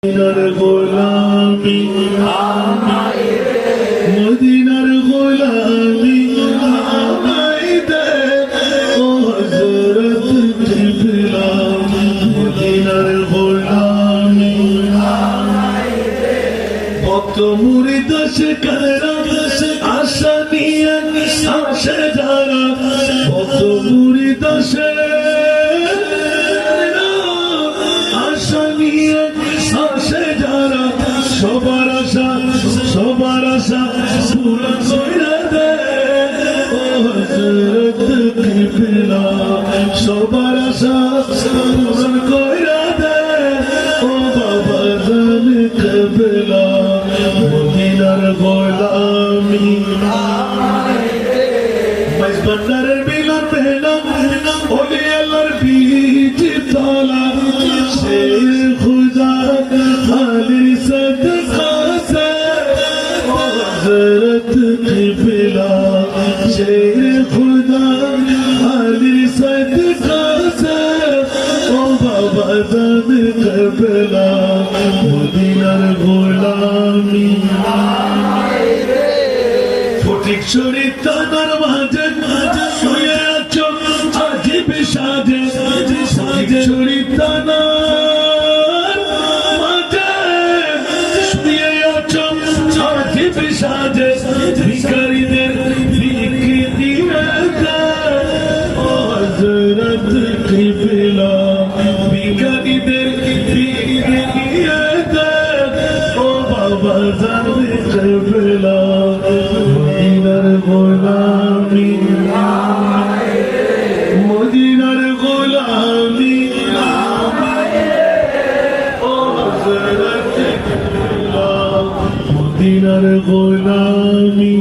মদিনার গোলামি মদিনার গোলামি আমায় দে ও হযরত কিবলা মদিনার গোলামি আমায় দে ভক্ত মুরিদ সে কারা আশা নিয়ে আসে যারা ভক্ত মুরিদ সে সবার আশা পূরণ কইরা দে ও হযরত কিবলা সবার আশা পূরণ কইরা দে ও বাবা জান কিবলা মদিনার গোলামি মাইজ বান্দারের বিলার মেলা ওলি আল্লাহর বীজ তলা শের খুদা খালি সদকা हज़रत किबला शेर खुदा अली सदका से ओ बाबा जान किबला मदीनार गोलामी फटिक छुरी तानार माঝে শুয়ে আছো আজিব সাজে ফটিক ছুরি তানার মাঝে শুয়ে আছো আজিব সাজে ভিখারিদের ভিখ দিয়ে দে ও হযরত কিবলা ভিখারিদের ভিখ দিয়ে দে ও বাবা জান কিবলা মদিনার গোলামি মদিনার গোলামি ও হযরত কিবলা মদিনার গোলামি